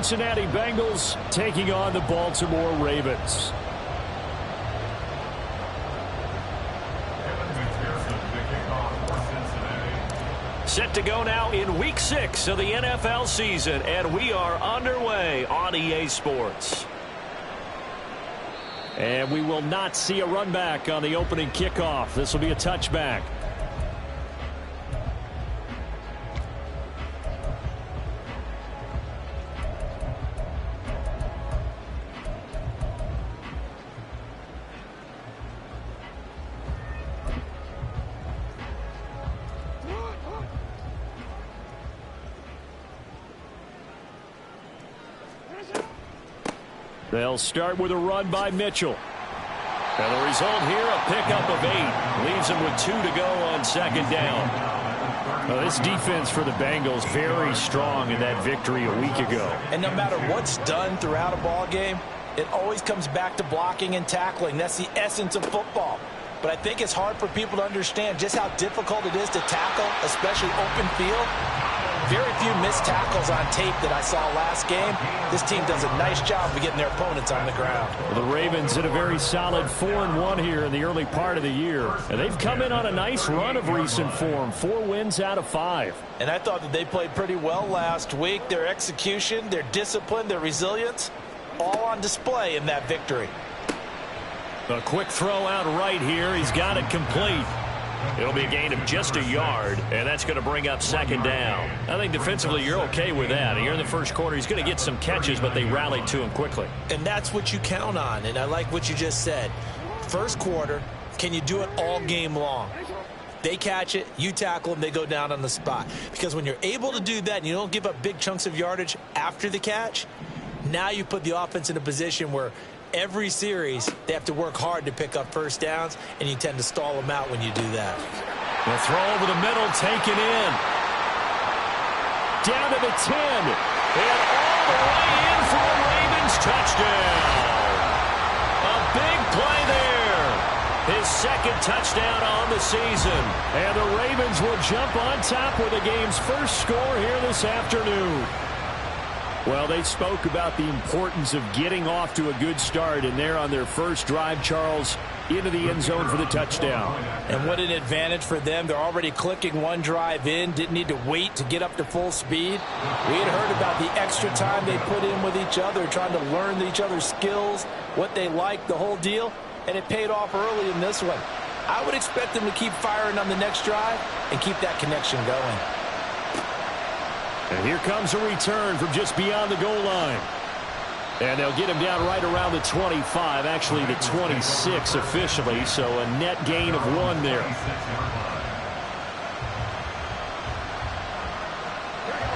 Cincinnati Bengals taking on the Baltimore Ravens. Set to go now in Week 6 of the NFL season, and we are underway on EA Sports. And we will not see a run back on the opening kickoff. This will be a touchback. They'll start with a run by Mitchell. And the result here, a pickup of 8. Leaves them with 2 to go on second down. Well, this defense for the Bengals very strong in that victory a week ago. And no matter what's done throughout a ball game, it always comes back to blocking and tackling. That's the essence of football. But I think it's hard for people to understand just how difficult it is to tackle, especially open field. Very few missed tackles on tape that I saw last game. This team does a nice job of getting their opponents on the ground. Well, the Ravens did a very solid 4-1 here in the early part of the year. And they've come in on a nice run of recent form. 4 wins out of 5. And I thought that they played pretty well last week. Their execution, their discipline, their resilience, all on display in that victory. A quick throw out right here. He's got it complete. It'll be a gain of just a yard, and that's going to bring up second down. I think defensively you're okay with that. Here in the first quarter, he's going to get some catches, but they rallied to him quickly. And that's what you count on, and I like what you just said. First quarter, can you do it all game long? They catch it, you tackle them, they go down on the spot. Because when you're able to do that and you don't give up big chunks of yardage after the catch, now you put the offense in a position where every series, they have to work hard to pick up first downs, and you tend to stall them out when you do that. The throw over the middle, taken in. Down to the 10. And all the way in for the Ravens touchdown. A big play there. His second touchdown on the season. And the Ravens will jump on top with the game's first score here this afternoon. Well, they spoke about the importance of getting off to a good start, and they're on their first drive, Charles, into the end zone for the touchdown. And what an advantage for them. They're already clicking one drive in, didn't need to wait to get up to full speed. We had heard about the extra time they put in with each other, trying to learn each other's skills, what they like, the whole deal, and it paid off early in this one. I would expect them to keep firing on the next drive and keep that connection going. And here comes a return from just beyond the goal line. And they'll get him down right around the 25, actually the 26 officially, so a net gain of 1 there.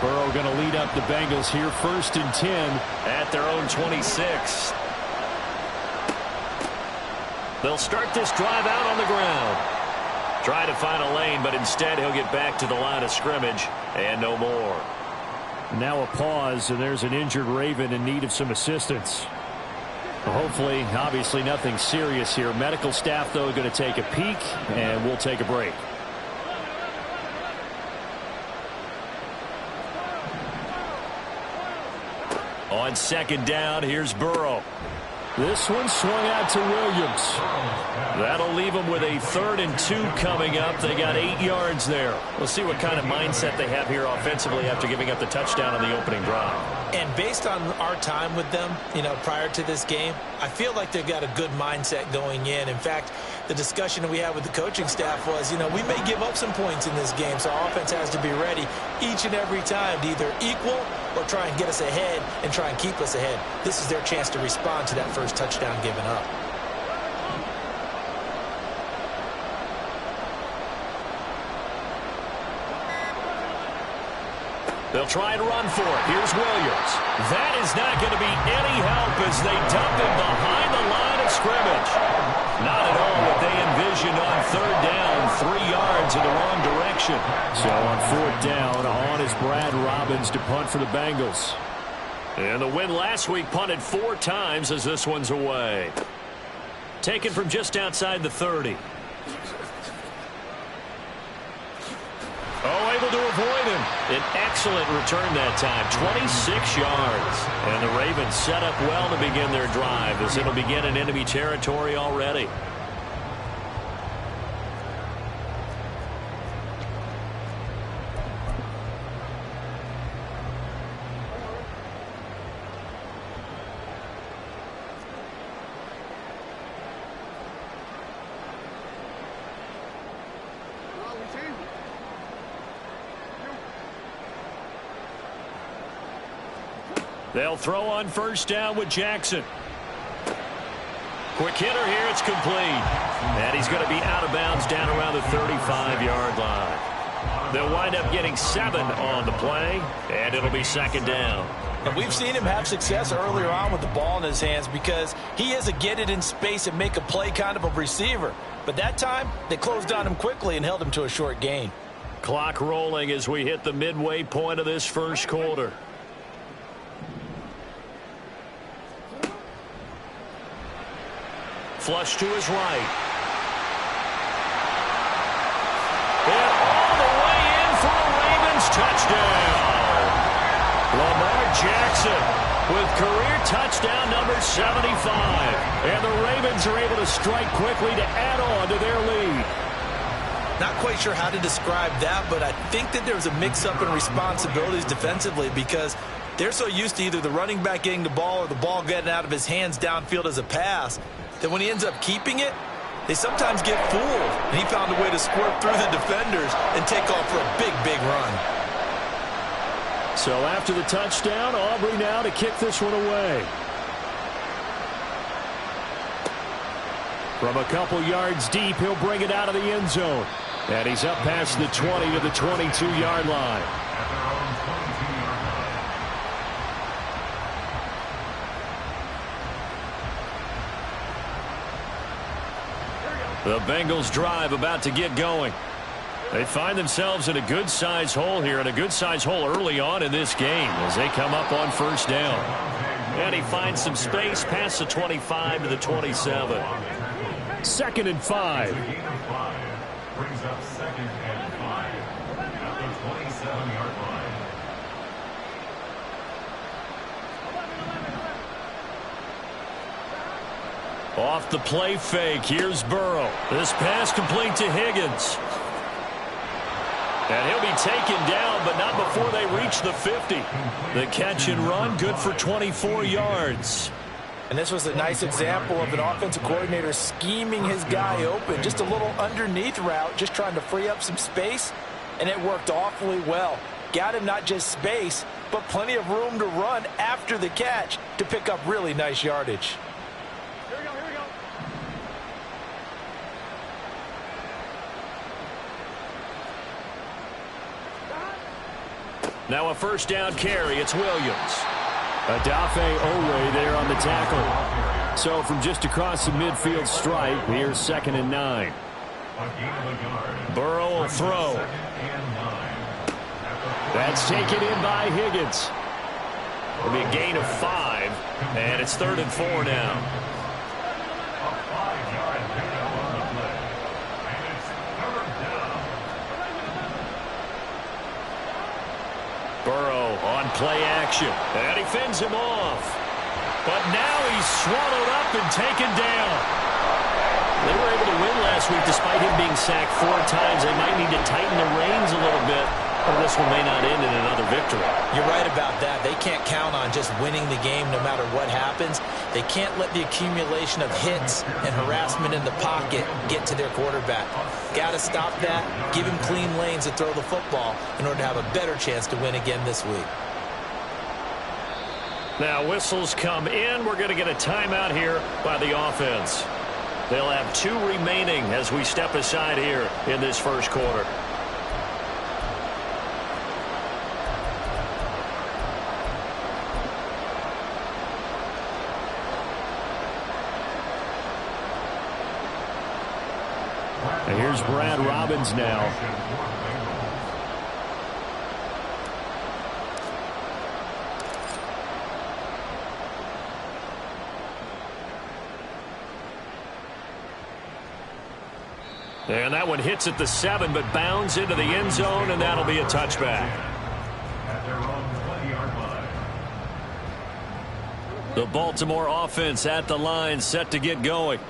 Burrow going to lead up the Bengals here, 1st and 10 at their own 26. They'll start this drive out on the ground. Try to find a lane, but instead he'll get back to the line of scrimmage and no more. Now a pause, and there's an injured Raven in need of some assistance. Well, hopefully, obviously nothing serious here. Medical staff, though, going to take a peek, and we'll take a break. On second down, here's Burrow. This one swung out to Williams. That'll leave them with a 3rd and 2 coming up. They got 8 yards there. We'll see what kind of mindset they have here offensively after giving up the touchdown on the opening drive. And based on our time with them, prior to this game, I feel like they've got a good mindset going in. In fact, the discussion that we had with the coaching staff was, we may give up some points in this game, so our offense has to be ready each and every time to either equal or try and get us ahead and try and keep us ahead. This is their chance to respond to that first touchdown given up. They'll try and run for it. Here's Williams. That is not going to be any help as they dump him behind the line of scrimmage. Not at all what they envisioned on 3rd down, 3 yards in the wrong direction. So on 4th down, on is Brad Robbins to punt for the Bengals. And the win last week punted 4 times as this one's away. Taken from just outside the 30. Oh, able to avoid him. An excellent return that time, 26 yards. And the Ravens set up well to begin their drive as it'll begin in enemy territory already. They'll throw on first down with Jackson. Quick hitter here. It's complete. And he's going to be out of bounds down around the 35-yard line. They'll wind up getting 7 on the play, and it'll be second down. And we've seen him have success earlier on with the ball in his hands because he is a get it in space and make a play kind of a receiver. But that time, they closed on him quickly and held him to a short gain. Clock rolling as we hit the midway point of this first quarter. Flush to his right. And all the way in for a Ravens touchdown. Lamar Jackson with career touchdown number 75. And the Ravens are able to strike quickly to add on to their lead. Not quite sure how to describe that, but I think that there's a mix-up in responsibilities defensively because they're so used to either the running back getting the ball or the ball getting out of his hands downfield as a pass that when he ends up keeping it, they sometimes get fooled. And he found a way to squirt through the defenders and take off for a big, big run. So after the touchdown, Aubrey now to kick this one away. From a couple yards deep, he'll bring it out of the end zone. And he's up past the 20 to the 22-yard line. The Bengals drive about to get going. They find themselves in a good-sized hole here, and a good-sized hole early on in this game as they come up on first down. And he finds some space past the 25 to the 27. 2nd and 5. Brings up 2nd and 5 at the 27-yard line. Off the play fake, here's Burrow. This pass complete to Higgins. And he'll be taken down, but not before they reach the 50. The catch and run, good for 24 yards. And this was a nice example of an offensive coordinator scheming his guy open. Just a little underneath route, just trying to free up some space, and it worked awfully well. Got him not just space, but plenty of room to run after the catch to pick up really nice yardage. Now a first down carry. It's Williams. Adafe Owe there on the tackle. So from just across the midfield stripe, here's 2nd and 9. Burrow will throw. That's taken in by Higgins. It'll be a gain of 5, and it's 3rd and 4 now. Burrow on play action, and he fends him off. But now he's swallowed up and taken down. They were able to win last week despite him being sacked 4 times. They might need to tighten the reins a little bit, or this one may not end in another victory. You're right about that. They can't count on just winning the game no matter what happens. They can't let the accumulation of hits and harassment in the pocket get to their quarterback. Got to stop that, give him clean lanes to throw the football in order to have a better chance to win again this week. Now whistles come in. We're going to get a timeout here by the offense. They'll have 2 remaining as we step aside here in this first quarter. And here's Brad Robbins now. And that one hits at the 7, but bounds into the end zone, and that'll be a touchback. At their own 20-yard line. The Baltimore offense at the line, set to get going.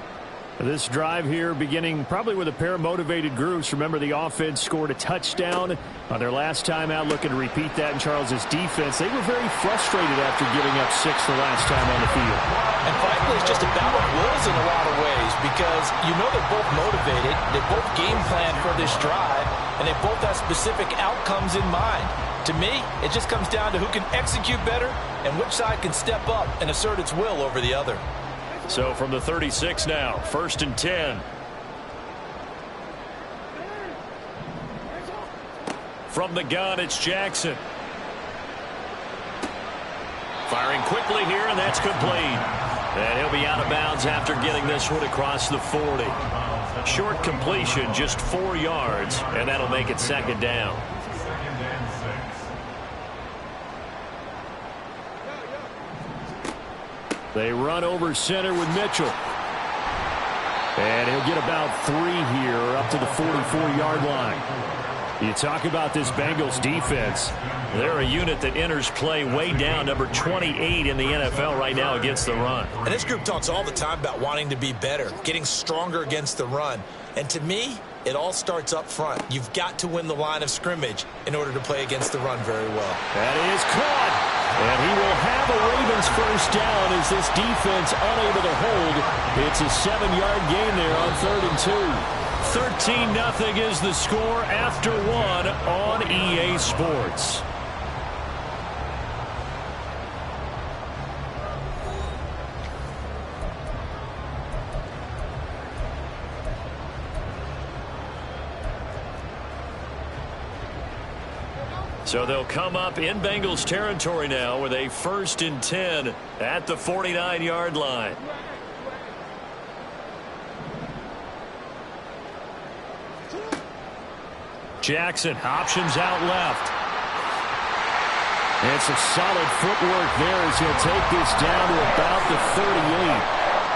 This drive here beginning probably with a pair of motivated groups. Remember, the offense scored a touchdown on their last time out, looking to repeat that in Charles's defense. They were very frustrated after giving up 6 the last time on the field. And frankly, it's just a battle of wills in a lot of ways because you know they're both motivated, they both game plan for this drive, and they both have specific outcomes in mind. To me, it just comes down to who can execute better and which side can step up and assert its will over the other. So from the 36 now, 1st and 10. From the gun, it's Jackson. Firing quickly here, and that's complete. And he'll be out of bounds after getting this one across the 40. Short completion, just 4 yards, and that'll make it 2nd down. Second and 6. They run over center with Mitchell. And he'll get about 3 here up to the 44-yard line. You talk about this Bengals defense. They're a unit that enters play way down, number 28 in the NFL right now against the run. And this group talks all the time about wanting to be better, getting stronger against the run. And to me, it all starts up front. You've got to win the line of scrimmage in order to play against the run very well. That is caught. And he will have a Ravens first down as this defense unable to hold. It's a 7-yard gain there on 3rd and 2. 13-0 is the score after 1 on EA Sports. So they'll come up in Bengals territory now with a 1st and 10 at the 49-yard line. Jackson options out left. And some solid footwork there as he'll take this down to about the 38.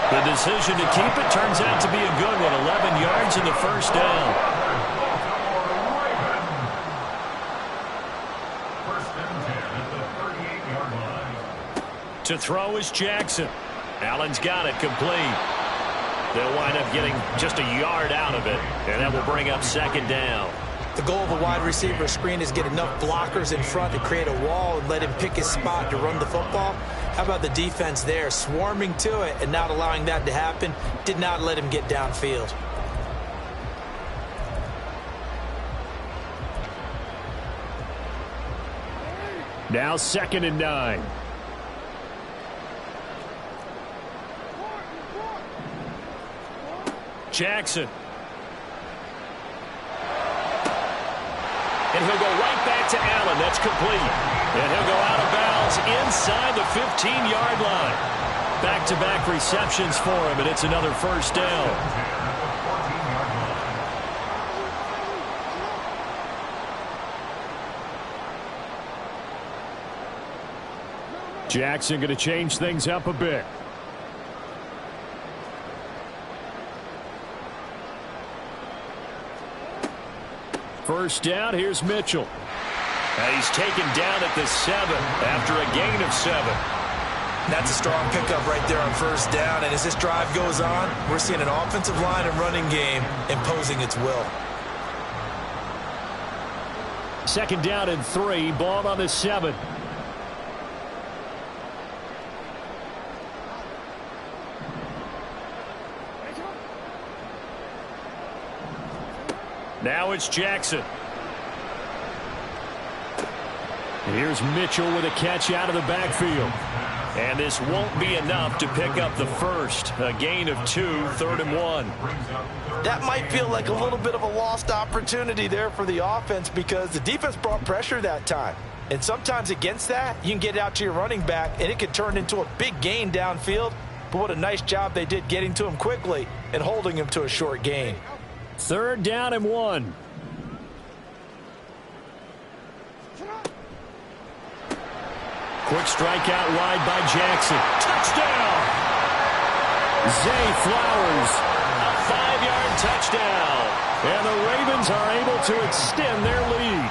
The decision to keep it turns out to be a good one. 11 yards in the first down. First and 10 at the 38-yard line. To throw is Jackson. Allen's got it complete. They'll wind up getting just a yard out of it, and that will bring up 2nd down. The goal of a wide receiver screen is get enough blockers in front to create a wall and let him pick his spot to run the football. How about the defense there, swarming to it and not allowing that to happen? Did not let him get downfield. Now 2nd and 9. Jackson. And he'll go right back to Allen. That's complete. And he'll go out of bounds inside the 15-yard line. Back-to-back receptions for him, and it's another first down. Jackson going to change things up a bit. First down, here's Mitchell. And he's taken down at the 7 after a gain of 7. That's a strong pickup right there on first down. And as this drive goes on, we're seeing an offensive line and running game imposing its will. 2nd down and 3, ball on the 7. Now it's Jackson. Here's Mitchell with a catch out of the backfield. And this won't be enough to pick up the first. A gain of 2, 3rd and 1. That might feel like a little bit of a lost opportunity there for the offense because the defense brought pressure that time. And sometimes against that, you can get out to your running back, and it could turn into a big gain downfield. But what a nice job they did getting to him quickly and holding him to a short gain. 3rd down and 1. Quick strike out wide by Jackson. Touchdown! Zay Flowers. A 5-yard touchdown. And the Ravens are able to extend their lead.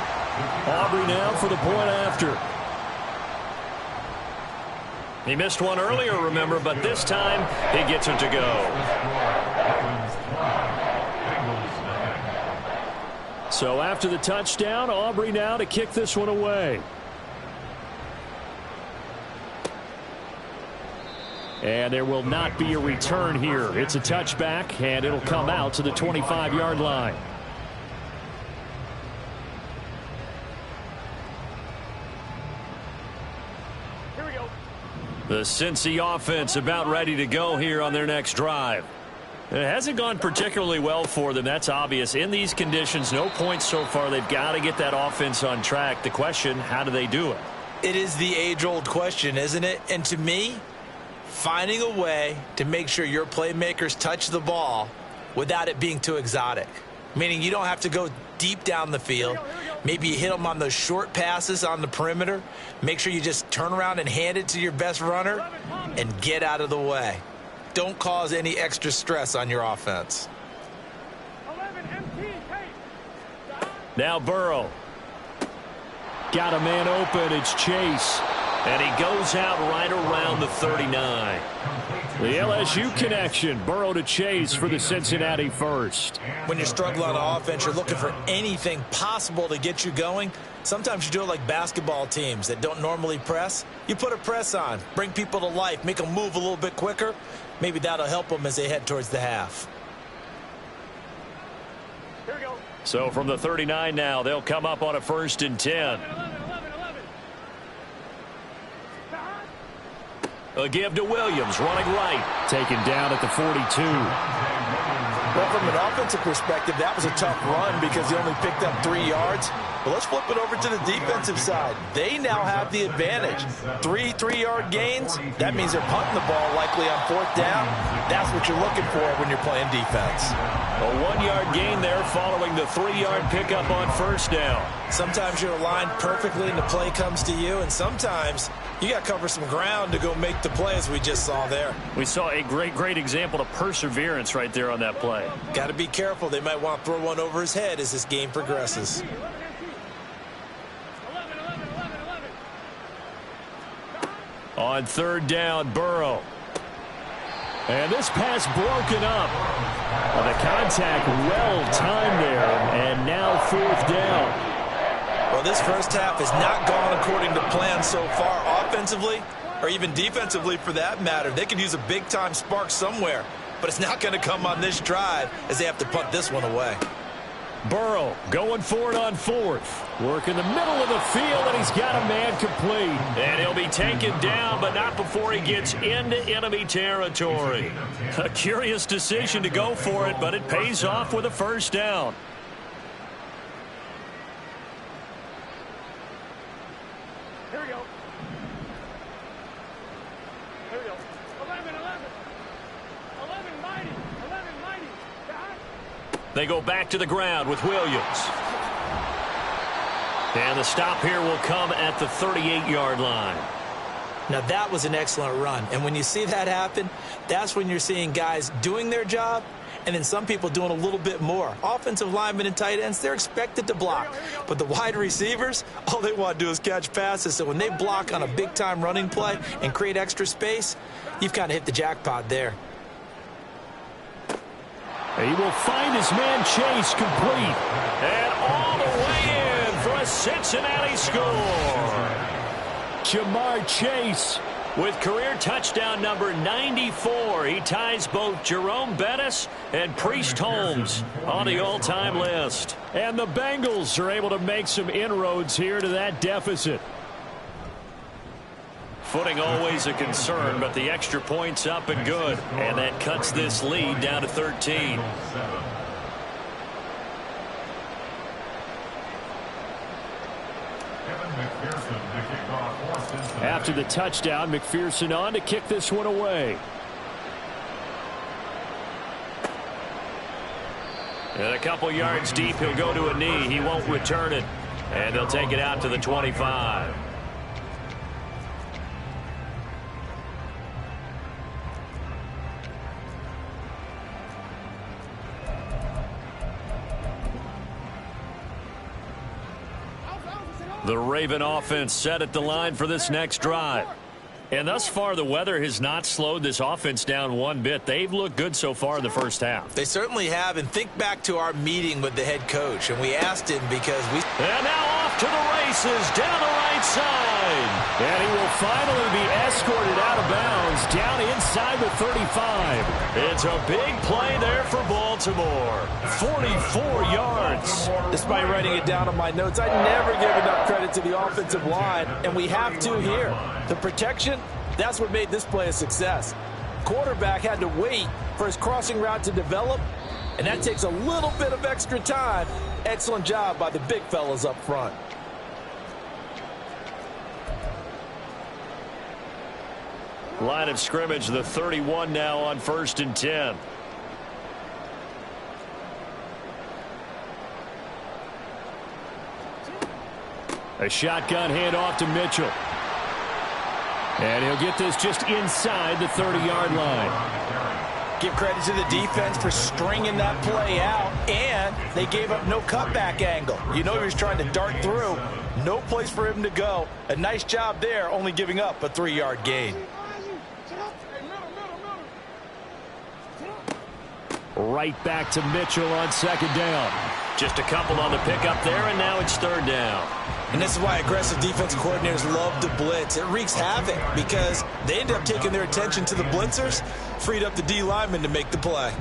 Aubrey now for the point after. He missed one earlier, remember, but this time he gets it to go. So after the touchdown, Aubrey now to kick this one away. And there will not be a return here. It's a touchback, and it'll come out to the 25-yard line. Here we go. The Cincy offense about ready to go here on their next drive. It hasn't gone particularly well for them. That's obvious. In these conditions, no points so far. They've got to get that offense on track. The question, how do they do it? It is the age-old question, isn't it? And to me, finding a way to make sure your playmakers touch the ball without it being too exotic. Meaning you don't have to go deep down the field. Maybe you hit them on those short passes on the perimeter. Make sure you just turn around and hand it to your best runner and get out of the way. Don't cause any extra stress on your offense. Now Burrow. Got a man open. It's Chase. And he goes out right around the 39. The LSU connection. Burrow to Chase for the Cincinnati first. When you're struggling on offense, you're looking for anything possible to get you going. Sometimes you do it like basketball teams that don't normally press. You put a press on, bring people to life, make them move a little bit quicker. Maybe that'll help them as they head towards the half. Here we go. So from the 39 now, they'll come up on a 1st and 10. A give to Williams, running right. Taken down at the 42. Well, from an offensive perspective, that was a tough run because he only picked up 3 yards. But let's flip it over to the defensive side. They now have the advantage. 3 3-yard gains. That means they're punting the ball likely on 4th down. That's what you're looking for when you're playing defense. A 1-yard gain there following the 3-yard pickup on 1st down. Sometimes you're aligned perfectly and the play comes to you, and sometimes you got to cover some ground to go make the play, as we just saw there. We saw a great example of perseverance right there on that play. Got to be careful. They might want to throw one over his head as this game progresses. On 3rd down, Burrow. And this pass broken up. The contact well timed there, and now 4th down. Well, this first half has not gone according to plan so far offensively, or even defensively for that matter. They could use a big-time spark somewhere, but it's not going to come on this drive as they have to punt this one away. Burrow going for it on 4th. Work in the middle of the field, and he's got a man complete. And he'll be taken down, but not before he gets into enemy territory. A curious decision to go for it, but it pays off with a 1st down. Here we go. Here we go. 11, 11, mighty. They go back to the ground with Williams. And the stop here will come at the 38-yard line. Now, that was an excellent run. And when you see that happen, that's when you're seeing guys doing their job and then some people doing a little bit more. Offensive linemen and tight ends, they're expected to block. But the wide receivers, all they want to do is catch passes. So when they block on a big-time running play and create extra space, you've kind of hit the jackpot there. He will find his man Chase complete. And all the way in for a Cincinnati score. Jamar Chase with career touchdown number 94. He ties both Jerome Bettis and Priest Holmes on the all-time list. And the Bengals are able to make some inroads here to that deficit. Footing always a concern, but the extra point's up and good. And that cuts this lead down to 13. After the touchdown, McPherson on to kick this one away. And a couple yards deep, he'll go to a knee. He won't return it. And they'll take it out to the 25. The Raven offense set at the line for this next drive. And thus far, the weather has not slowed this offense down one bit. They've looked good so far in the first half. They certainly have. And think back to our meeting with the head coach. And we asked him because we... And now off to the races down the right side. And he will finally be escorted out of bounds down inside the 35. It's a big play there for Baltimore. 44 yards. Despite writing it down on my notes, I never give enough credit to the offensive line, and we have to here. The protection, that's what made this play a success. Quarterback had to wait for his crossing route to develop, and that takes a little bit of extra time. Excellent job by the big fellas up front. Line of scrimmage, the 31 now on 1st and 10. A shotgun handoff to Mitchell. And he'll get this just inside the 30-yard line. Give credit to the defense for stringing that play out, and they gave up no cutback angle. You know he was trying to dart through. No place for him to go. A nice job there, only giving up a 3-yard gain. Right back to Mitchell on 2nd down. Just a couple on the pickup there, and now it's 3rd down. And this is why aggressive defensive coordinators love to blitz. It wreaks havoc because they end up taking their attention to the blitzers, freed up the D lineman to make the play.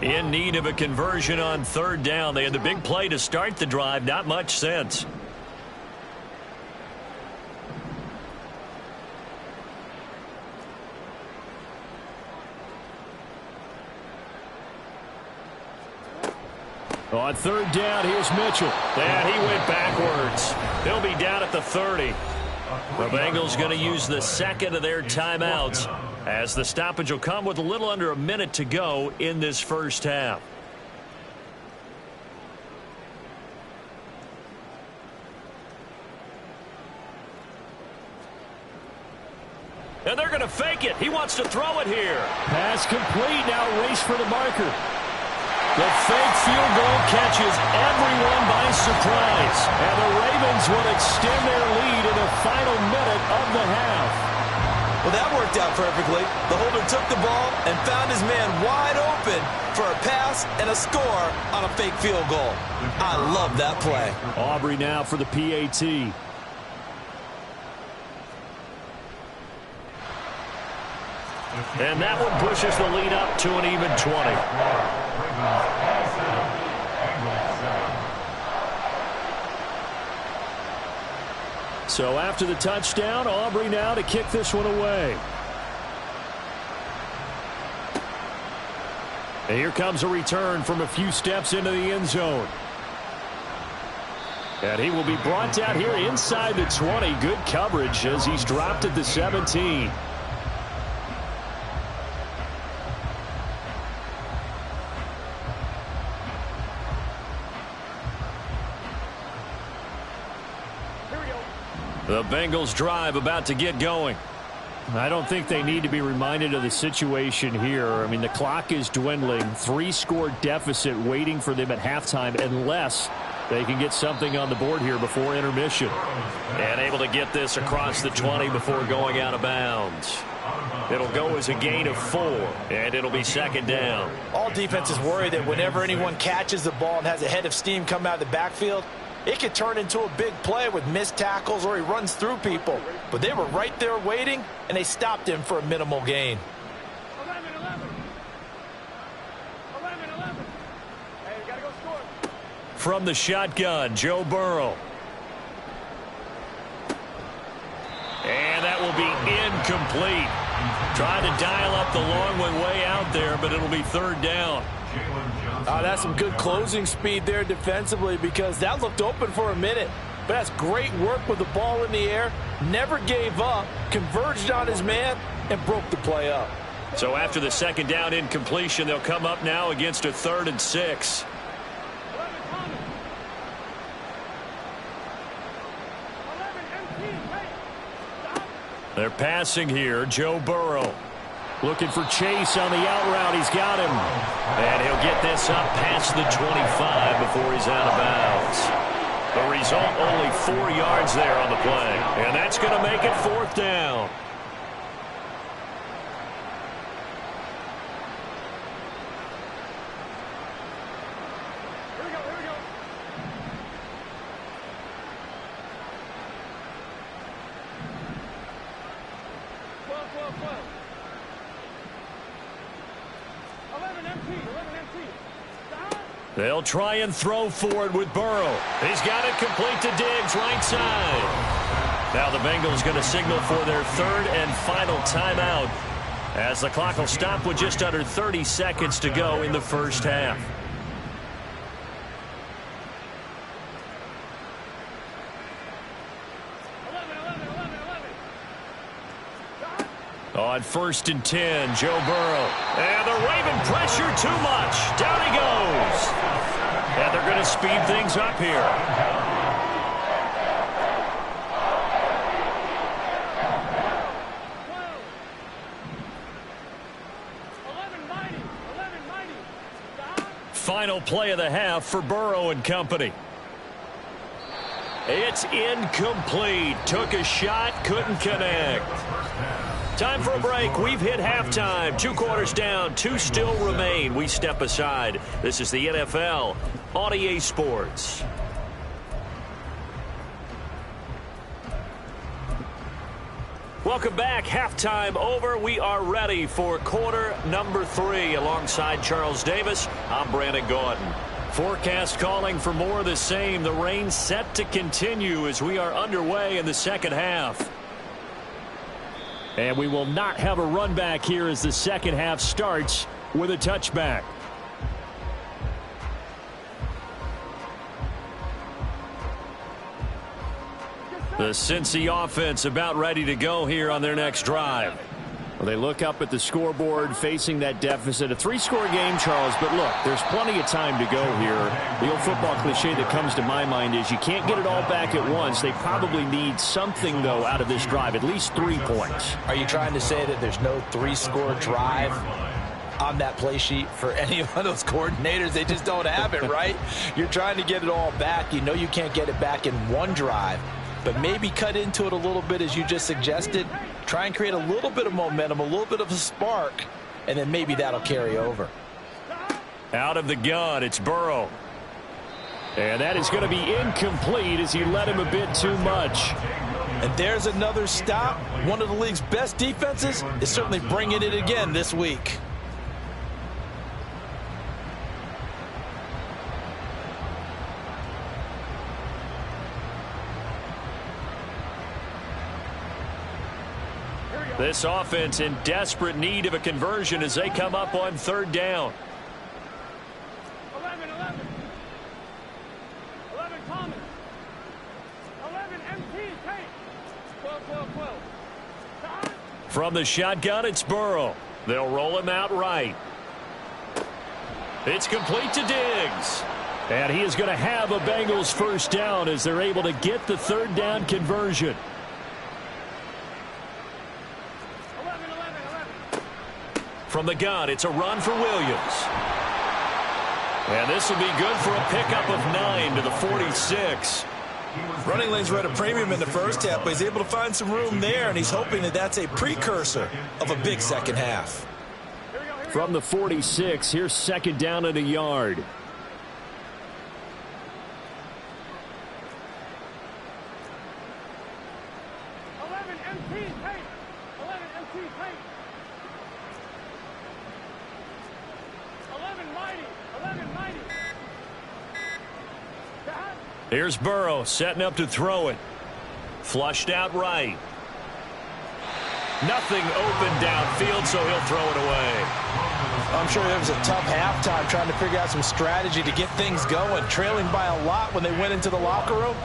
In need of a conversion on 3rd down. They had the big play to start the drive. Not much sense. On 3rd down, here's Mitchell. And he went backwards. He'll be down at the 30. The Bengals going to use the second of their timeouts as the stoppage will come with a little under a minute to go in this first half. And they're going to fake it. He wants to throw it here. Pass complete. Now race for the marker. The fake field goal catches everyone by surprise. And the Ravens will extend their lead in the final minute of the half. Well, that worked out perfectly. The holder took the ball and found his man wide open for a pass and a score on a fake field goal. I love that play. Aubrey now for the PAT. And that one pushes the lead up to an even 20. So after the touchdown, Aubrey now to kick this one away. And here comes a return from a few steps into the end zone. And he will be brought down here inside the 20. Good coverage as he's dropped at the 17. The Bengals drive about to get going. I don't think they need to be reminded of the situation here. I mean, the clock is dwindling. 3-score deficit waiting for them at halftime unless they can get something on the board here before intermission. And able to get this across the 20 before going out of bounds. It'll go as a gain of 4, and it'll be 2nd down. All defenses worry that whenever anyone catches the ball and has a head of steam come out of the backfield, it could turn into a big play with missed tackles or he runs through people. But they were right there waiting, and they stopped him for a minimal gain. 11. Hey, you got to go score. From the shotgun, Joe Burrow. And that will be incomplete. Trying to dial up the long way out there, but it'll be 3rd down. That's some good closing speed there defensively because that looked open for a minute. But that's great work with the ball in the air. Never gave up, converged on his man, and broke the play up. So after the 2nd down incompletion, they'll come up now against a 3rd and 6. They're passing here. Joe Burrow. Looking for Chase on the out route. He's got him. And he'll get this up past the 25 before he's out of bounds. The result, only 4 yards there on the play. And that's going to make it 4th down. They'll try and throw for it with Burrow. He's got it complete to Diggs, right side. Now the Bengals going to signal for their 3rd and final timeout as the clock will stop with just under 30 seconds to go in the first half. On 1st and 10, Joe Burrow. And the Raven pressure too much. Down he goes. And they're going to speed things up here. Final play of the half for Burrow and company. It's incomplete. Took a shot, couldn't connect. Time for a break. We've hit halftime. 2 quarters down. 2 still remain. We step aside. This is the NFL on EA Sports. Welcome back. Halftime over. We are ready for quarter number 3. Alongside Charles Davis, I'm Brandon Gordon. Forecast calling for more of the same. The rain set to continue as we are underway in the second half. And we will not have a run back here as the second half starts with a touchback. The Cincy offense about ready to go here on their next drive. Well, they look up at the scoreboard facing that deficit. A 3-score game, Charles, but look, there's plenty of time to go here. The old football cliche that comes to my mind is you can't get it all back at once. They probably need something, though, out of this drive, at least 3 points. Are you trying to say that there's no 3-score drive on that play sheet for any of those coordinators? They just don't have it, right? You're trying to get it all back. You know you can't get it back in one drive, but maybe cut into it a little bit as you just suggested. Try and create a little bit of momentum, a little bit of a spark, and then maybe that'll carry over. Out of the gun, it's Burrow. And that is going to be incomplete as he led him a bit too much. And there's another stop. One of the league's best defenses is certainly bringing it again this week. This offense in desperate need of a conversion as they come up on 3rd down. 11 Thomas. 11 MT Tate. 12. From the shotgun, it's Burrow. They'll roll him out right. It's complete to Diggs. And he is going to have a Bengals first down as they're able to get the 3rd down conversion. 11. From the gun, it's a run for Williams. And this will be good for a pickup of 9 to the 46. Running lanes were at a premium in the first half, but he's able to find some room there, and he's hoping that that's a precursor of a big second half. From the 46, here's 2nd down and a yard. 11 MT Tate. 11 MT Tate. 11 Mighty. Here's Burrow setting up to throw it. Flushed out right. Nothing open downfield, so he'll throw it away. I'm sure it was a tough halftime trying to figure out some strategy to get things going. Trailing by a lot when they went into the locker room.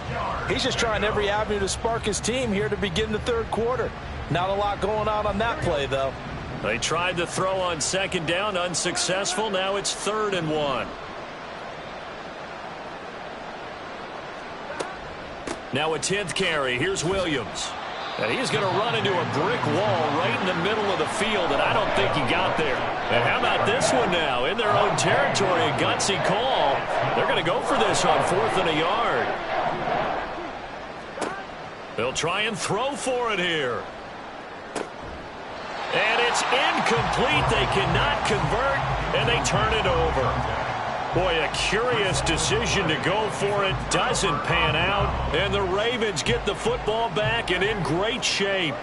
He's just trying every avenue to spark his team here to begin the 3rd quarter. Not a lot going on that play, though. They tried to throw on 2nd down, unsuccessful. Now it's 3rd and 1. Now a 10th carry. Here's Williams. And he's going to run into a brick wall right in the middle of the field, and I don't think he got there. And how about this one now? In their own territory, a gutsy call. They're going to go for this on 4th and a yard. They'll try and throw for it here. And it's incomplete. They cannot convert, and they turn it over. Boy, a curious decision to go for it. Doesn't pan out, and the Ravens get the football back and in great shape.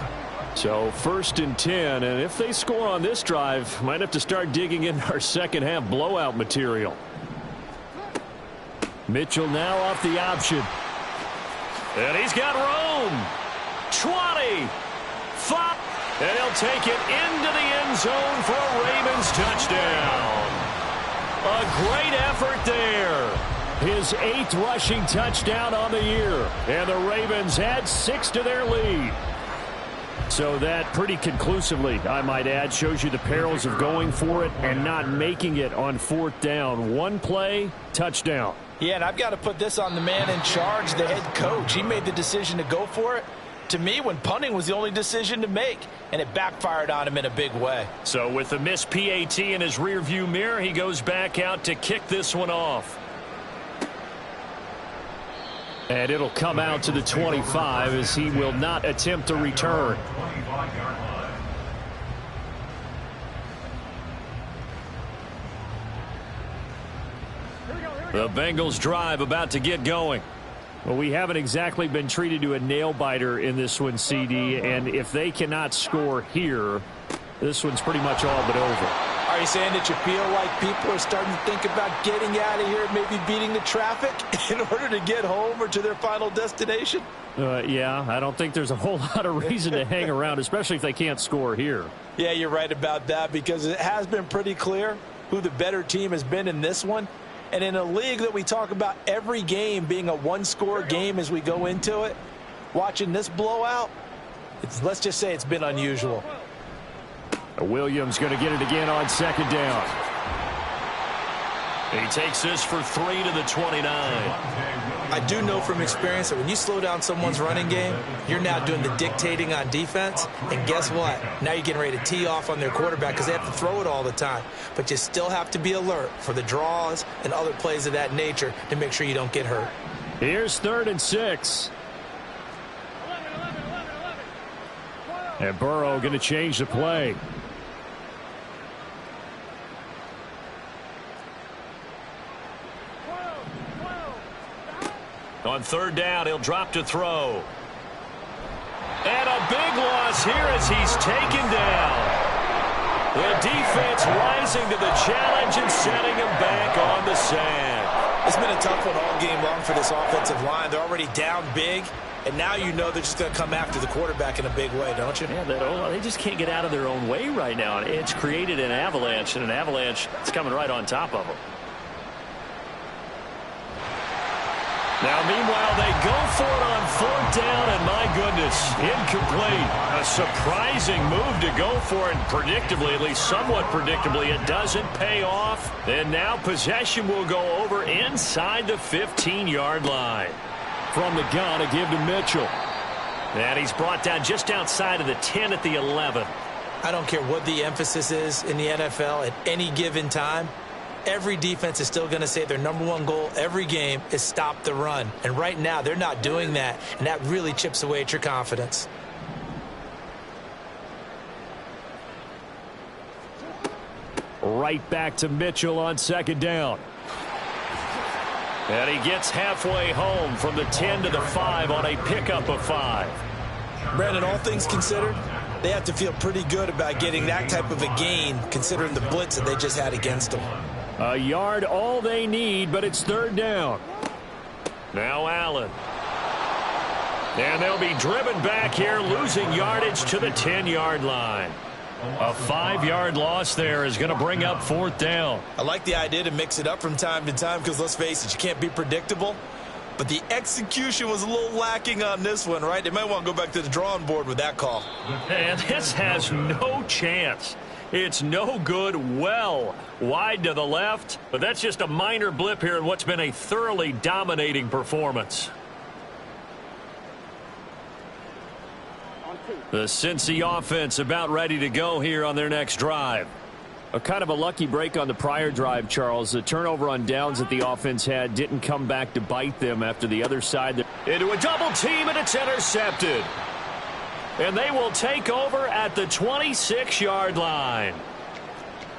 So 1st and 10, and if they score on this drive, might have to start digging in our second-half blowout material. Mitchell now off the option. And he's got room. 20. 5. And he'll take it into the end zone for a Ravens touchdown. A great effort there. His 8th rushing touchdown on the year. And the Ravens add 6 to their lead. So that pretty conclusively, I might add, shows you the perils of going for it and not making it on 4th down. One play, touchdown. Yeah, and I've got to put this on the man in charge, the head coach. He made the decision to go for it. To me, when punting was the only decision to make, and it backfired on him in a big way. So with the missed PAT in his rearview mirror, he goes back out to kick this one off. And it'll come out to the 25 as he will not attempt a return. The Bengals drive about to get going. Well, we haven't exactly been treated to a nail-biter in this one, CD, and if they cannot score here, this one's pretty much all but over. Are you saying that you feel like people are starting to think about getting out of here, maybe beating the traffic in order to get home or to their final destination? Yeah, I don't think there's a whole lot of reason to hang around, especially if they can't score here. Yeah, you're right about that, because it has been pretty clear who the better team has been in this one. And in a league that we talk about every game being a one-score game as we go into it, watching this blowout, let's just say it's been unusual. Williams going to get it again on 2nd down. He takes this for 3 to the 29. I do know from experience that when you slow down someone's running game, you're now doing the dictating on defense. And guess what? Now you're getting ready to tee off on their quarterback because they have to throw it all the time. But you still have to be alert for the draws and other plays of that nature to make sure you don't get hurt. Here's 3rd and 6. And Burrow going to change the play. On 3rd down, he'll drop to throw. And a big loss here as he's taken down. The defense rising to the challenge and setting him back on the sand. It's been a tough one all game long for this offensive line. They're already down big, and now you know they're just going to come after the quarterback in a big way, don't you? Yeah, they just can't get out of their own way right now. It's created an avalanche, and an avalanche is coming right on top of them. Now, meanwhile, they go for it on 4th down, and my goodness, incomplete. A surprising move to go for it, and predictably, at least somewhat predictably, it doesn't pay off. And now possession will go over inside the 15-yard line. From the gun, a give to Mitchell. And he's brought down just outside of the 10 at the 11. I don't care what the emphasis is in the NFL at any given time. Every defense is still going to say their #1 goal every game is stop the run. And right now, they're not doing that, and that really chips away at your confidence. Right back to Mitchell on 2nd down. And he gets halfway home from the 10 to the 5 on a pickup of 5. Brandon, all things considered, they have to feel pretty good about getting that type of a gain, considering the blitz that they just had against them. A yard all they need, but it's 3rd down. Now Allen. And they'll be driven back here, losing yardage to the 10-yard line. A 5-yard loss there is going to bring up 4th down. I like the idea to mix it up from time to time because, let's face it, you can't be predictable. But the execution was a little lacking on this one, right? They might want to go back to the drawing board with that call. And this has no chance. It's no good, well wide to the left, but that's just a minor blip here in what's been a thoroughly dominating performance. The Cincy offense about ready to go here on their next drive. A kind of a lucky break on the prior drive, Charles. The turnover on downs that the offense had didn't come back to bite them after the other side. Into a double team, and it's intercepted. And they will take over at the 26-yard line.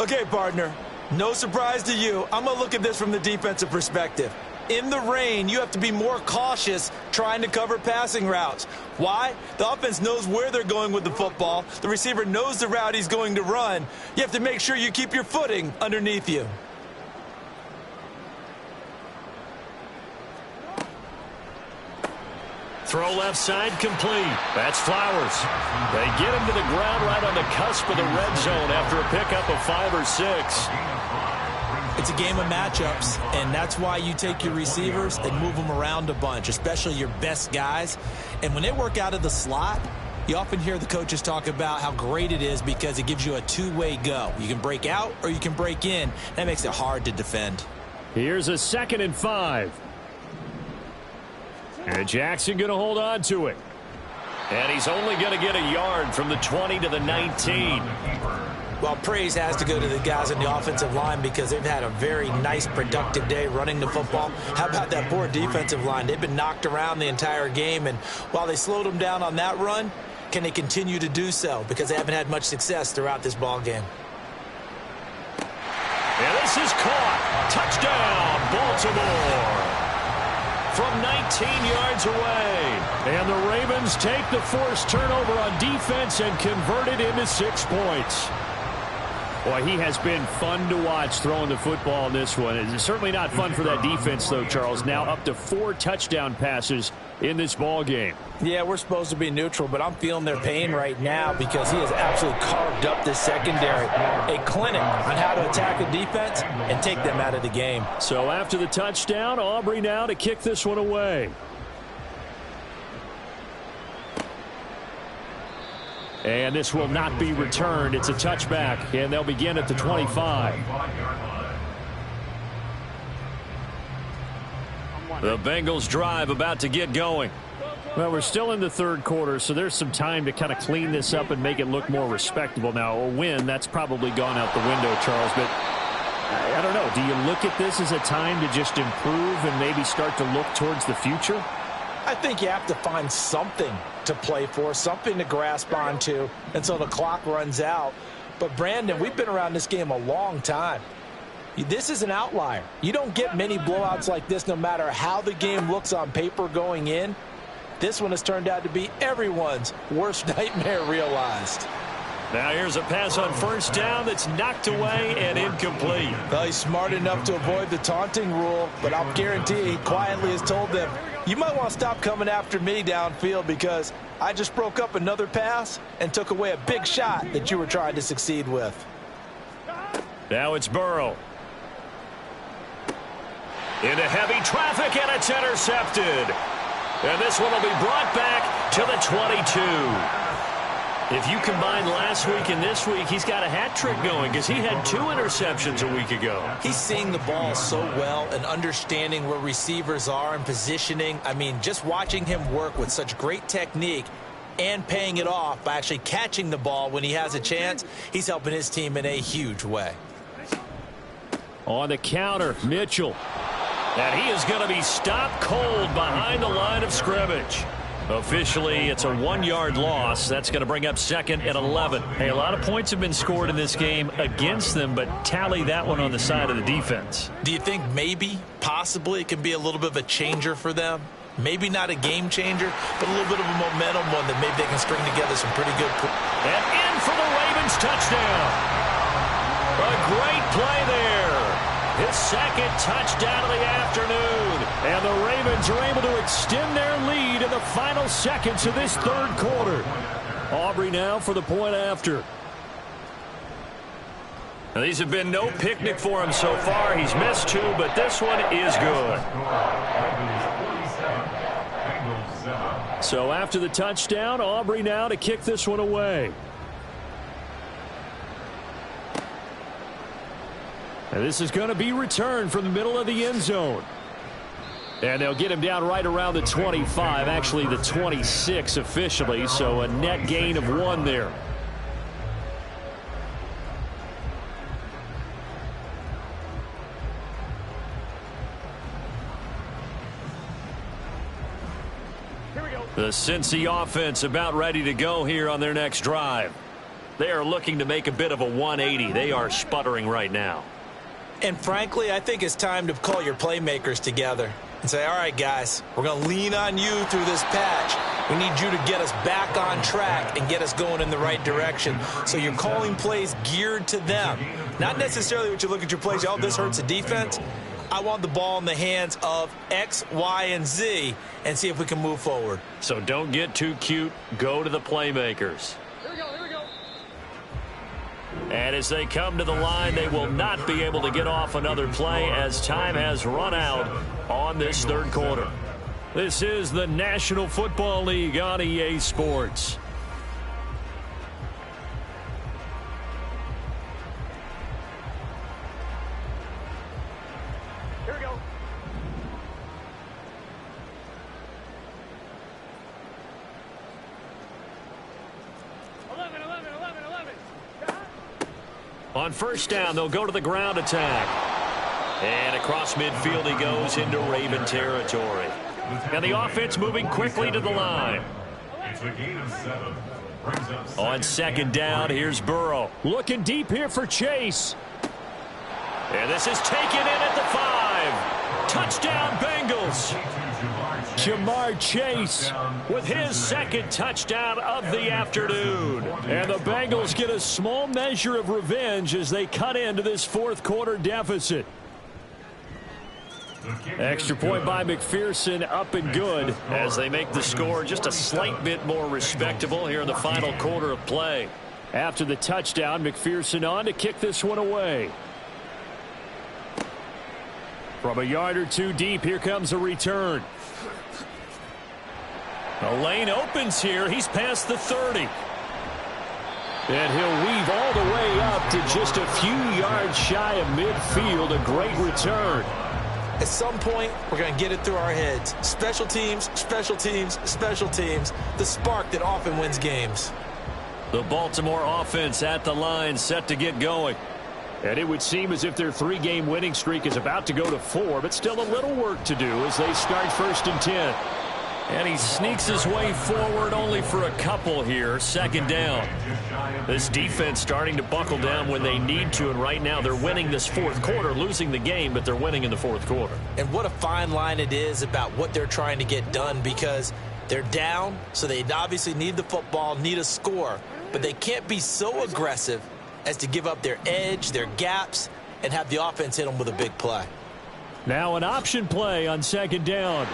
Okay, partner, no surprise to you. I'm going to look at this from the defensive perspective. In the rain, you have to be more cautious trying to cover passing routes. Why? The offense knows where they're going with the football. The receiver knows the route he's going to run. You have to make sure you keep your footing underneath you. Throw left side complete. That's Flowers. They get him to the ground right on the cusp of the red zone after a pickup of 5 or 6. It's a game of matchups, and that's why you take your receivers and move them around a bunch, especially your best guys. And when they work out of the slot, you often hear the coaches talk about how great it is because it gives you a two-way go. You can break out or you can break in. That makes it hard to defend. Here's a 2nd and 5. And Jackson going to hold on to it. And he's only going to get a yard from the 20 to the 19. Well, praise has to go to the guys on the offensive line because they've had a very nice, productive day running the football. How about that poor defensive line? They've been knocked around the entire game, and while they slowed them down on that run, can they continue to do so? Because they haven't had much success throughout this ball game. And this is caught. Touchdown, Baltimore. From 19 yards away. And the Ravens take the forced turnover on defense and convert it into 6 points. Boy, he has been fun to watch throwing the football in this one. It's certainly not fun for that defense, though, Charles. Now up to 4 touchdown passes in this ball game. Yeah, we're supposed to be neutral, but I'm feeling their pain right now because he has absolutely carved up this secondary. A clinic on how to attack a defense and take them out of the game. So after the touchdown, Aubrey now to kick this one away. And this will not be returned. It's a touchback, and they'll begin at the 25. The Bengals drive about to get going. Well, we're still in the 3rd quarter, so there's some time to kind of clean this up and make it look more respectable. Now, a win, that's probably gone out the window, Charles, but I don't know. Do you look at this as a time to just improve and maybe start to look towards the future? I think you have to find something to play for, something to grasp onto until the clock runs out. But, Brandon, we've been around this game a long time. This is an outlier. You don't get many blowouts like this no matter how the game looks on paper going in. This one has turned out to be everyone's worst nightmare realized. Now here's a pass on 1st down that's knocked away and incomplete. Well, he's smart enough to avoid the taunting rule, but I'll guarantee he quietly has told them, you might want to stop coming after me downfield because I just broke up another pass and took away a big shot that you were trying to succeed with. Now it's Burrow. Into heavy traffic, and it's intercepted. And this one will be brought back to the 22. If you combine last week and this week, he's got a hat trick going because he had 2 interceptions a week ago. He's seeing the ball so well and understanding where receivers are and positioning. I mean, just watching him work with such great technique and paying it off by actually catching the ball when he has a chance, he's helping his team in a huge way. On the counter, Mitchell. And he is going to be stopped cold behind the line of scrimmage. Officially, it's a 1-yard loss. That's going to bring up 2nd and 11. Hey, a lot of points have been scored in this game against them, but tally that one on the side of the defense. Do you think maybe, possibly, it can be a little bit of a changer for them? Maybe not a game changer, but a little bit of a momentum one that maybe they can string together some pretty good. And in for the Ravens touchdown. A great play there. His 2nd touchdown of the afternoon. And the Ravens are able to extend their lead in the final seconds of this 3rd quarter. Aubrey now for the point after. Now, these have been no picnic for him so far. He's missed 2, but this one is good. So after the touchdown, Aubrey now to kick this one away. And this is going to be returned from the middle of the end zone. And they'll get him down right around the 25, actually the 26 officially, so a net gain of 1 there. The Cincy offense about ready to go here on their next drive. They are looking to make a bit of a 180. They are sputtering right now. And frankly, I think it's time to call your playmakers together and say, all right, guys, we're going to lean on you through this patch. We need you to get us back on track and get us going in the right direction. So you're calling plays geared to them. Not necessarily what you look at your plays, oh, this hurts the defense. I want the ball in the hands of X, Y, and Z and see if we can move forward. So don't get too cute. Go to the playmakers. Here we go, here we go. And as they come to the line, they will not be able to get off another play as time has run out on this third quarter. This is the National Football League on EA Sports. Here we go. On first down, they'll go to the ground attack. And across midfield he goes into Raven territory. And the offense moving quickly to the line. It's a gain of 7. Brings up On second down, here's Burrow. Looking deep here for Chase. And this is taken in at the 5. Touchdown, Bengals. Jamar Chase with his second touchdown of the afternoon. And the Bengals get a small measure of revenge as they cut into this fourth quarter deficit. Extra point by McPherson, up and good as they make the score just a slight bit more respectable here in the final quarter of play. After the touchdown, McPherson on to kick this one away. From a yard or two deep, here comes a return. The lane opens here. He's past the 30. And he'll weave all the way up to just a few yards shy of midfield. A great return. At some point, we're going to get it through our heads. Special teams, special teams, special teams. The spark that often wins games. The Baltimore offense at the line, set to get going. And it would seem as if their 3-game winning streak is about to go to 4, but still a little work to do as they start 1st and 10. And he sneaks his way forward only for a couple here. Second down. This defense starting to buckle down when they need to, and right now they're winning this fourth quarter, losing the game, but they're winning in the fourth quarter. And what a fine line it is about what they're trying to get done, because they're down, so they obviously need the football, need a score, but they can't be so aggressive as to give up their edge, their gaps, and have the offense hit them with a big play. Now an option play on second down.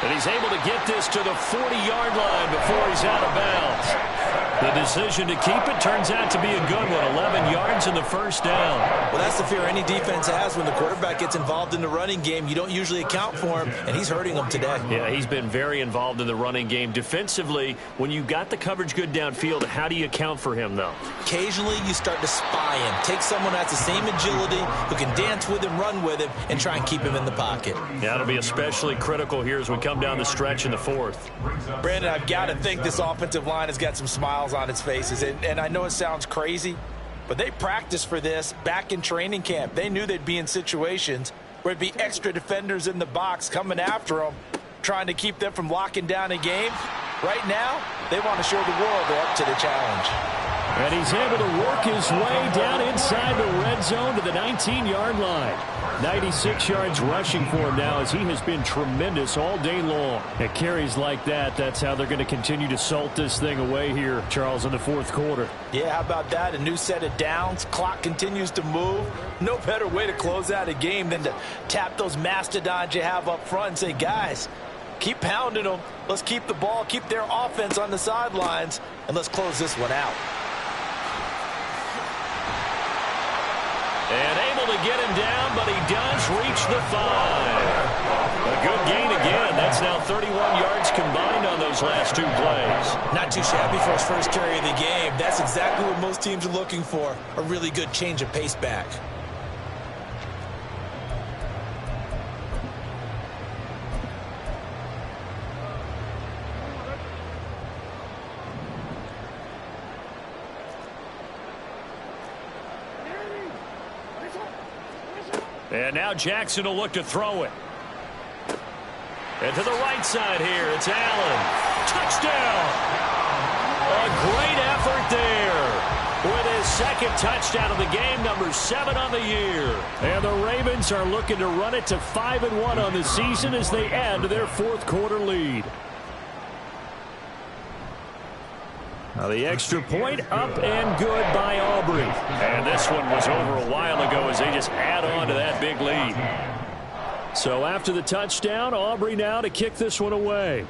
And he's able to get this to the 40-yard line before he's out of bounds. The decision to keep it turns out to be a good one. 11 yards in the first down. Well, that's the fear any defense has when the quarterback gets involved in the running game. You don't usually account for him, and he's hurting them today. Yeah, he's been very involved in the running game. Defensively, when you got the coverage good downfield, how do you account for him, though? Occasionally, you start to spy him. Take someone that's the same agility, who can dance with him, run with him, and try and keep him in the pocket. Yeah, it'll be especially critical here as we come down the stretch in the fourth. Brandon, I've got to think this offensive line has got some smiles on its faces. And I know it sounds crazy, but they practiced for this back in training camp. They knew they'd be in situations where it'd be extra defenders in the box coming after them, trying to keep them from locking down a game. Right now, they want to show the world they're up to the challenge. And he's able to work his way down inside the red zone to the 19-yard line. 96 yards rushing for him now as he has been tremendous all day long. At carries like that, that's how they're going to continue to salt this thing away here, Charles, in the fourth quarter. Yeah, how about that? A new set of downs. Clock continues to move. No better way to close out a game than to tap those mastodons you have up front and say, guys, keep pounding them. Let's keep the ball, keep their offense on the sidelines, and let's close this one out. And able to get him down, but he does reach the 5. A good gain again. That's now 31 yards combined on those last two plays. Not too shabby for his first carry of the game. That's exactly what most teams are looking for, a really good change of pace back. And now Jackson will look to throw it. And to the right side here, it's Allen. Touchdown! A great effort there with his second touchdown of the game, number 7 on the year. And the Ravens are looking to run it to 5-1 on the season as they add to their fourth quarter lead. Now the extra point up and good by Aubrey. And this one was over a while ago as they just add on to that big lead. So after the touchdown, Aubrey now to kick this one away.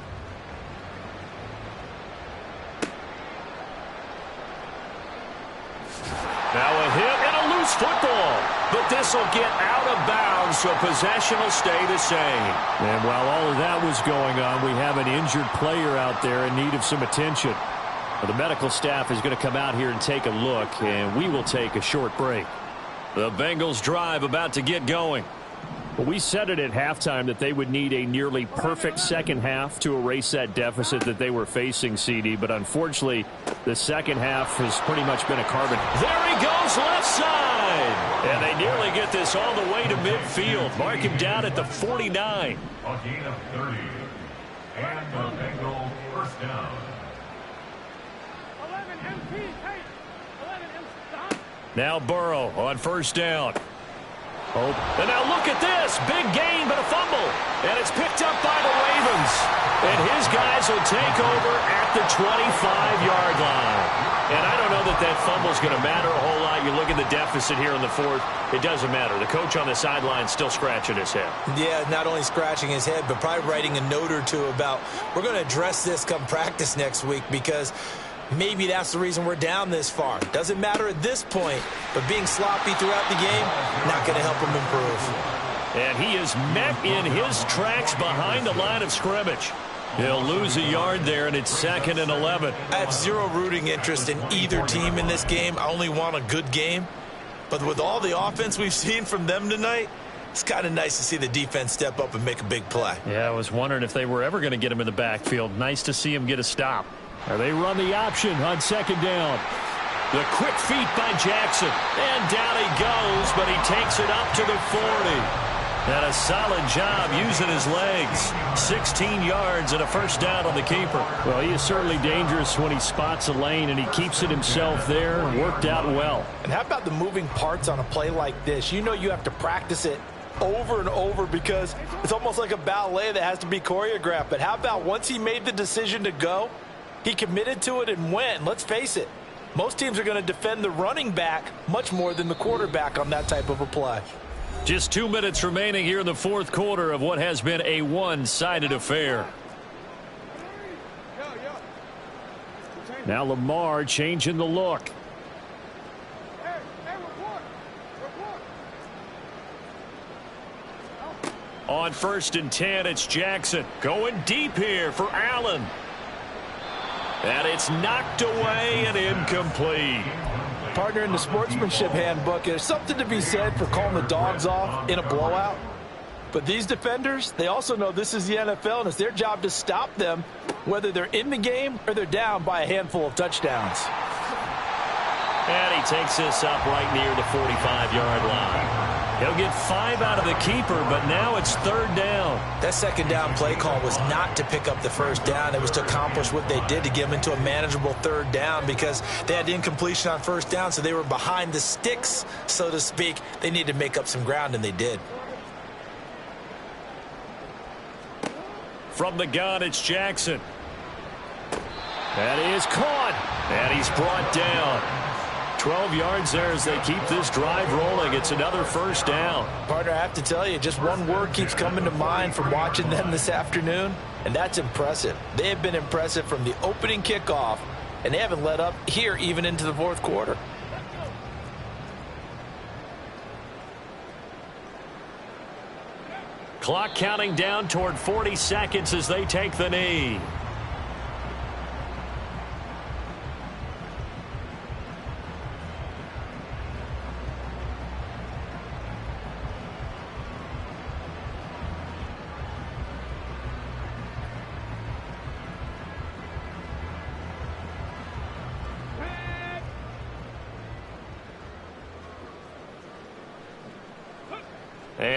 Now a hit and a loose football. But this will get out of bounds, so possession will stay the same. And while all of that was going on, we have an injured player out there in need of some attention. Well, the medical staff is going to come out here and take a look, and we will take a short break. The Bengals drive about to get going. Well, we said it at halftime that they would need a nearly perfect second half to erase that deficit that they were facing, CD. But unfortunately, the second half has pretty much been a carbon. There he goes, left side. And they nearly get this all the way to midfield. Mark him down at the 49. A gain of 30. And the Bengals first down. 11 MP, hey, 11 MP, stop. Now Burrow on first down. Oh, and now look at this. Big gain, but a fumble. And it's picked up by the Ravens. And his guys will take over at the 25-yard line. And I don't know that that fumble's going to matter a whole lot. You look at the deficit here in the fourth. It doesn't matter. The coach on the sideline still scratching his head. Yeah, not only scratching his head, but probably writing a note or two about we're going to address this come practice next week because maybe that's the reason we're down this far. Doesn't matter at this point, but being sloppy throughout the game, not going to help him improve. And he is met in his tracks behind the line of scrimmage. He'll lose a yard there, and it's 2nd and 11. I have zero rooting interest in either team in this game. I only want a good game. But with all the offense we've seen from them tonight, it's kind of nice to see the defense step up and make a big play. Yeah, I was wondering if they were ever going to get him in the backfield. Nice to see him get a stop. Now they run the option on 2nd down. The quick feet by Jackson. And down he goes, but he takes it up to the 40. And a solid job using his legs. 16 yards and a first down on the keeper. Well, he is certainly dangerous when he spots a lane, and he keeps it himself there. Worked out well. And how about the moving parts on a play like this? You know you have to practice it over and over because it's almost like a ballet that has to be choreographed. But how about once he made the decision to go, he committed to it and went. Let's face it, most teams are going to defend the running back much more than the quarterback on that type of a play. Just 2 minutes remaining here in the fourth quarter of what has been a one-sided affair. Now Lamar changing the look. Hey, report. On 1st and 10, it's Jackson. Going deep here for Allen. And it's knocked away and incomplete. Partner, in the sportsmanship handbook, there's something to be said for calling the dogs off in a blowout. But these defenders, they also know this is the NFL, and it's their job to stop them, whether they're in the game or they're down by a handful of touchdowns. And he takes this up right near the 45-yard line. He'll get 5 out of the keeper, but now it's 3rd down. That 2nd down play call was not to pick up the 1st down. It was to accomplish what they did to get them into a manageable 3rd down because they had incompletion on 1st down, so they were behind the sticks, so to speak. They needed to make up some ground, and they did. From the gun, it's Jackson. That is caught, and he's brought down. 12 yards there as they keep this drive rolling. It's another 1st down. Partner, I have to tell you, just one word keeps coming to mind from watching them this afternoon, and that's impressive. They have been impressive from the opening kickoff, and they haven't let up here even into the fourth quarter. Clock counting down toward 40 seconds as they take the knee.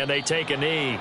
And they take a knee.